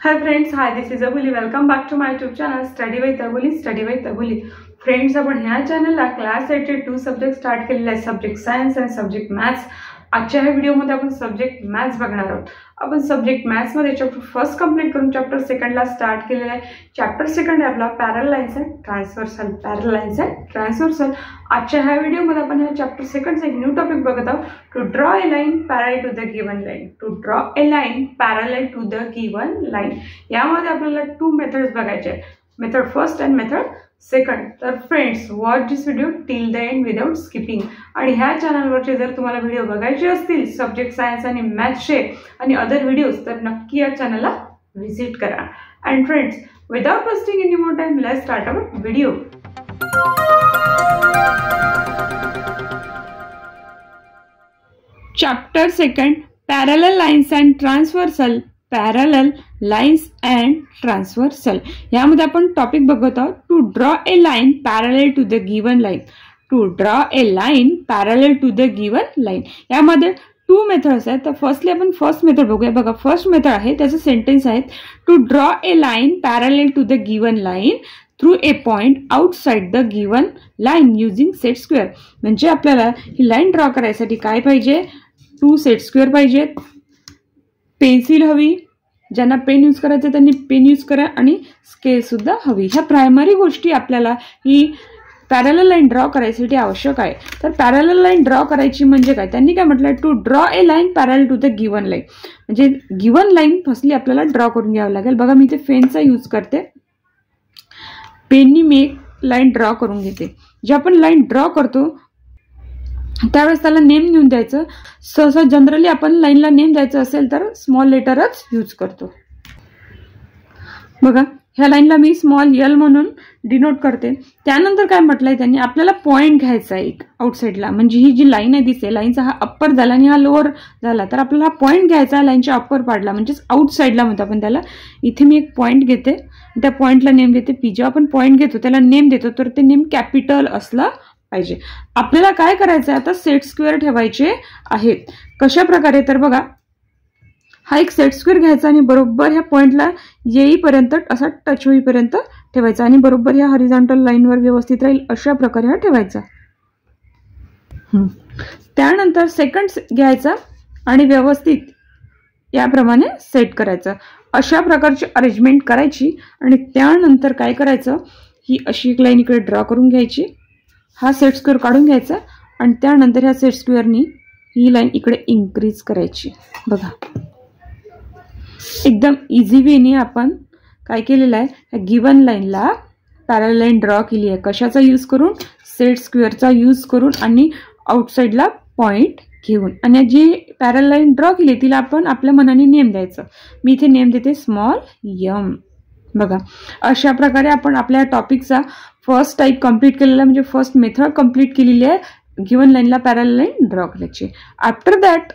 Hi friends, hi, this is Abuli. Welcome back to my YouTube channel Study with Abuli. Study with Abuli. Friends, आपण ह्या चॅनलला class 8 चे 2 subject start केलेले आहेत, subject science आणि subject maths. आजच्या ह्या व्हिडिओमध्ये आपण सब्जेक्ट मॅथ्स बघणार आहोत. आपण सब्जेक्ट मॅथ्स मध्ये चॅप्टर फर्स्ट कंप्लीट करून चॅप्टर सेकंड ला स्टार्ट केलेला आहे. चॅप्टर सेकंड आपला parallel lines and transversal. Parallel lines and transversal. आजच्या ह्या व्हिडिओमध्ये आपण ह्या चॅप्टर सेकंडचा एक न्यू टॉपिक बघत आहोत. To draw a line parallel to the given line. To draw a line parallel to the given line. यामध्ये आपल्याला 2 मेथड्स बघायचे आहेत, method first and method second. तर friends, watch this video till the end without skipping. आणि ह्या चॅनलवरचे जर तुम्हाला video बघायचे असतील सब्जेक्ट सायन्स आणि मॅथ्सचे आणि अदर व्हिडिओज, तर नक्की या चॅनलला व्हिजिट करा. And friends, without wasting any more time, let's start our video. Chapter second, parallel lines and transversal. Parallel lines and transversal. यामध्ये आपण टॉपिक बघत आहोत, to draw a line parallel to the given line. To draw a line parallel to the given line. यामध्ये 2 methods आहेत. तर firstly आपण first method बघूया. बघा, फर्स्ट मेथड आहे, त्याचं सेंटेन्स आहेत, to draw a line parallel to the given line through a point outside the given line using set square. म्हणजे आपल्याला ही लाईन ड्रॉ करायसाठी काय पाहिजे, 2 सेट स्क्वेअर पाहिजेत, पेन्सिल हवी, ज्यांना पेन यूज करायचं त्यांनी पेन यूज करा, आणि स्केल सुद्धा हवी. ह्या प्रायमरी गोष्टी आपल्याला ही पॅरलल लाईन ड्रॉ करायसाठी आवश्यक आहे. तर पॅरलल लाईन ड्रॉ करायची म्हणजे काय, त्यांनी काय म्हटलं, to draw a line parallel to the given line. म्हणजे गिवन लाईन फर्स्टली आपल्याला ड्रॉ करून घ्यावं लागेल. बघा, मी इथे पेनचा यूज करते, पेननी मी एक लाईन ड्रॉ करून घेते. जे आपण लाईन ड्रॉ करतो त्यावेळेस त्याला नेम देऊन द्यायचं. सहसा जनरली आपण लाईनला नेम द्यायचं असेल तर स्मॉल लेटरच यूज करतो. बघा, ह्या लाईनला मी स्मॉल एल म्हणून डिनोट करते. त्यानंतर काय म्हटलंय त्यांनी, आपल्याला पॉईंट घ्यायचा आहे एक आउटसाईडला. म्हणजे ही जी लाईन आहे दिसते, लाईनचा हा अप्पर झाला आणि हा लोअर झाला, तर आपल्याला हा पॉईंट घ्यायचा आहे लाईनच्या अप्पर पार्टला, म्हणजेच आउटसाईडला म्हणतो आपण त्याला. इथे मी एक पॉईंट घेते, त्या पॉईंटला नेम देते पी. जेव्हा आपण पॉईंट घेतो त्याला नेम देतो तर ते नेम कॅपिटल असला पाहिजे. आपल्याला काय करायचं आहे आता, सेट स्क्वेअर ठेवायचे आहेत. कशा प्रकारे, तर बघा, हा एक सेट स्क्वेअर घ्यायचा आणि बरोबर ह्या पॉइंटला येईपर्यंत असा टच होईपर्यंत ठेवायचा आणि बरोबर ह्या हॉरिझॉन्टल लाईनवर व्यवस्थित राहील अशा प्रकारे हा ठेवायचा. त्यानंतर सेकंड घ्यायचा आणि व्यवस्थित याप्रमाणे सेट करायचं. अशा प्रकारची अरेंजमेंट करायची आणि त्यानंतर काय करायचं, ही अशी एक लाईन इकडे ड्रॉ करून घ्यायची, हा सेट स्क्वेअर काढून घ्यायचा आणि त्यानंतर ह्या सेट स्क्वेअरनी ही लाईन इकडे इन्क्रीज करायची. बघा, एकदम इझी वेने आपण काय केलेलं आहे, ह्या गिवन लाईनला पॅरलल लाईन ड्रॉ केली आहे. कशाचा यूज करून, सेट स्क्वेअरचा यूज करून आणि आउटसाईडला पॉइंट घेऊन. आणि जी पॅरलल लाईन ड्रॉ केली तिला आपण आपल्या मनाने नेम द्यायचं. मी इथे नेम देते स्मॉल एम. बघा, अशा प्रकारे आपण आपल्या टॉपिकचा फर्स्ट टाईप कंप्लीट केलेला, म्हणजे फर्स्ट मेथड कंप्लीट केलेली आहे गिवन लाईनला पॅरलल लाईन ड्रॉ करायची. आफ्टर दॅट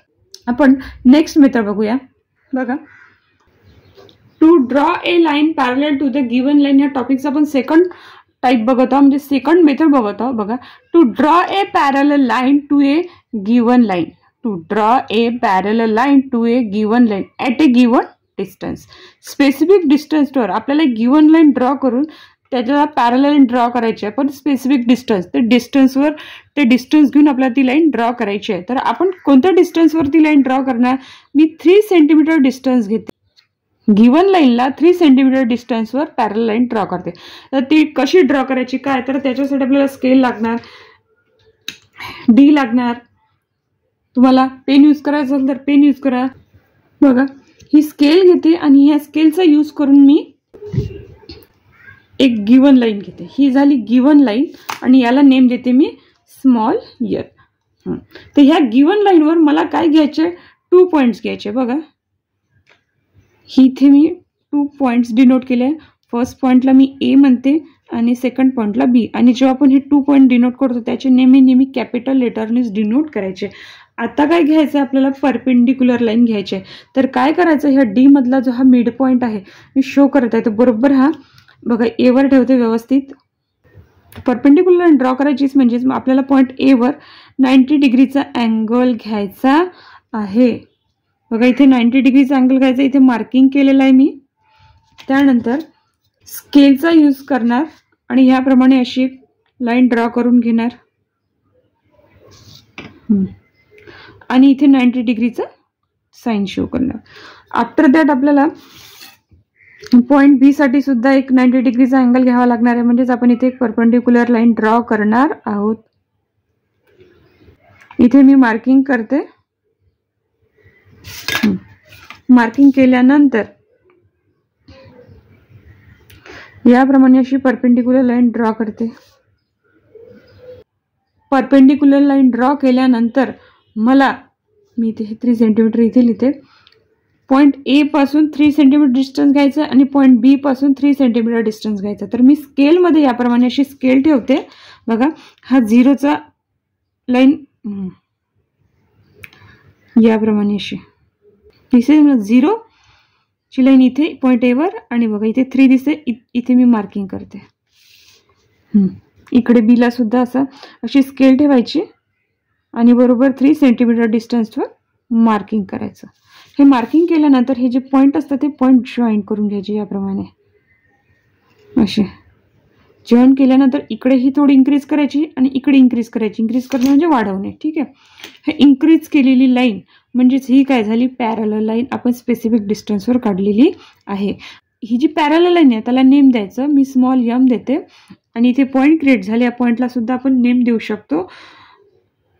आपण नेक्स्ट मेथड बघूया. बघा, to draw a line parallel to the given line, या टॉपिकचा आपण सेकंड टाईप बघत आहोत, म्हणजे सेकंड मेथड बघत आहोत. बघा, to draw a parallel line to a given line. To draw a parallel line to a given line at a given distance. Specific डिस्टन्सवर आपल्याला गिवन लाईन ड्रॉ करून त्याच्याला पॅरलल लाईन ड्रॉ करायची आहे, पण specific distance, ते डिस्टन्सवर ते distance घेऊन आपल्याला ती लाईन ड्रॉ करायची आहे. तर आपण कोणत्या डिस्टन्सवर ती लाईन ड्रॉ करणार, मी 3 सेंटीमीटर डिस्टन्स घेते. गिवन लाईनला 3 सेंटीमीटर डिस्टन्सवर पॅरलल लाईन ड्रॉ करते. तर ती कशी ड्रॉ करायची काय, तर त्याच्यासाठी आपल्याला स्केल लागणार, डी लागणार. तुम्हाला पेन यूज करायचं असेल तर पेन यूज करा. बघा, ही स्केल घेते आणि ह्या स्केलचा यूज करून मी एक गिवन लाईन घेते. ही झाली गिवन लाईन आणि याला नेम देते मी स्मॉल एल. तर ह्या गिवन लाईनवर मला काय घ्यायचे, 2 पॉईंट्स घ्यायचे. बघा, इथे मी 2 पॉईंट्स डिनोट केले. फर्स्ट पॉईंटला मी ए म्हणते आणि सेकंड पॉईंटला बी. आणि जेव्हा आपण हे 2 पॉईंट डिनोट करतो त्याचे नेहमी कॅपिटल लेटरनेच डिनोट करायचे. आता काय घ्यायचं, आपल्याला परपेंडिक्युलर लाईन घ्यायची. तर काय करायचं, ह्या डी मधला जो हा मिड पॉईंट आहे मी शो करत आहे, तर बरोबर हा बघा एवर ठेवते व्यवस्थित. परपेंडिक्युलर लाईन ड्रॉ करायचीच म्हणजेच आपल्याला पॉईंट एवर 90 डिग्रीचा अँगल घ्यायचा आहे. बघा, इथे 90 डिग्रीचा अँगल घ्यायचा, इथे मार्किंग केलेला आहे मी. त्यानंतर स्केलचा यूज करणार आणि ह्याप्रमाणे अशी एक लाईन ड्रॉ करून घेणार आणि इथे 90 डिग्रीचा साइन शो करणार. आफ्टर दॅट आपल्याला पॉइंट बी साठी सुद्धा एक 90 डिग्रीचा अँगल घ्यावा लागणार आहे. म्हणजेच आपण इथे एक परपेंडिक्युलर लाईन ड्रॉ करणार आहोत. इथे मी मार्किंग करते. मार्किंग केल्यानंतर याप्रमाणे अशी परपेंडिक्युलर लाईन ड्रॉ करते. परपेंडिक्युलर लाईन ड्रॉ केल्यानंतर मी इथे 3 सेंटीमीटर इथे लिहिते. पॉइंट ए पासून 3 सेंटीमीटर डिस्टन्स घ्यायचं आणि पॉइंट बी पासून 3 सेंटीमीटर डिस्टन्स घ्यायचं. तर मी स्केलमध्ये याप्रमाणे अशी स्केल ठेवते. बघा, हा 0चा लाईन याप्रमाणे अशी दिसे. 0 ची लाईन इथे पॉइंट ए वर आणि बघा इथे 3 दिसते. इथे मी मार्किंग करते. इकडे बी ला सुद्धा अशी स्केल ठेवायची आणि बरोबर 3 सेंटीमीटर डिस्टन्सवर मार्किंग करायचं. हे मार्किंग केल्यानंतर हे जे पॉइंट असतात ते पॉइंट जॉईन करून घ्यायचे याप्रमाणे असे. जॉईन केल्यानंतर इकडे ही थोडी इन्क्रीज करायची आणि इकडे इन्क्रीज करायची. इन्क्रीज करणं म्हणजे वाढवणे. ठीक आहे. हे इन्क्रीज केलेली लाईन म्हणजेच ही काय झाली, पॅरलल लाईन आपण स्पेसिफिक डिस्टन्सवर काढलेली आहे. ही जी पॅरलल लाईन आहे त्याला नेम द्यायचं. मी स्मॉल एम देते आणि इथे पॉइंट क्रिएट झाले. या पॉइंटला सुद्धा आपण नेम देऊ शकतो.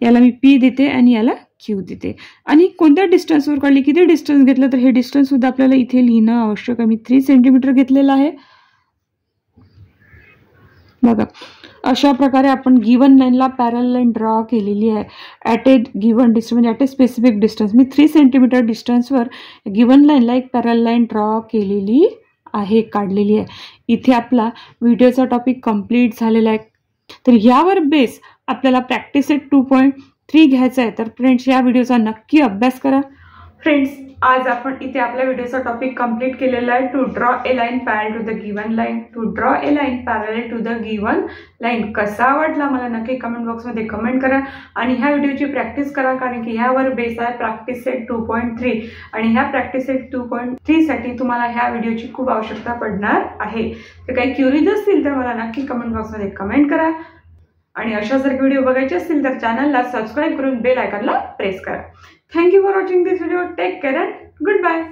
याला मी पी देते आणि याला क्यू देते. आणि कोणत्या डिस्टन्सवर काढली, किती डिस्टन्स घेतलं, तर हे डिस्टन्स सुद्धा आपल्याला इथे लिहिणं आवश्यक आहे. मी 3 सेंटीमीटर घेतलेलं आहे. बघा, अशा प्रकारे आपण गिवन लाईनला पॅरल लाईन ड्रॉ केलेली आहे. ॲट ए गिवन डिस्टन्स म्हणजे ॲट ए स्पेसिफिक डिस्टन्स. मी 3 सेंटीमीटर डिस्टन्सवर गिवन लाईनला एक पॅरल लाईन ड्रॉ केलेली आहे, काढलेली आहे. इथे आपला व्हिडिओचा टॉपिक कंप्लीट झालेला आहे. तर यावर बेस आपल्याला प्रॅक्टिस सेट 2.3 घ्यायचा आहे. तर फ्रेंड्स, या व्हिडिओचा नक्की अभ्यास करा. फ्रेंड्स, आज आपण इथे आपल्या व्हिडिओचा टॉपिक कंप्लीट केलेला आहे. To draw a line parallel to the given line. To draw a line parallel to the given line. कसा आवडला मला नक्की कमेंट बॉक्समध्ये कमेंट करा आणि ह्या व्हिडिओची प्रॅक्टिस करा, कारण की ह्यावर बेस आहे प्रॅक्टिस सेट 2.3 आणि ह्या प्रॅक्टिस सेट 2.3 साठी तुम्हाला ह्या व्हिडिओची खूप आवश्यकता पडणार आहे. तर काही क्युरीज असतील तर मला नक्की कमेंट बॉक्समध्ये कमेंट करा आणि अशासारखे व्हिडिओ बघायचे असतील तर चॅनलला सबस्क्राईब करून बेल आयकॉनला प्रेस करा. Thank you for watching this video. Take care and goodbye.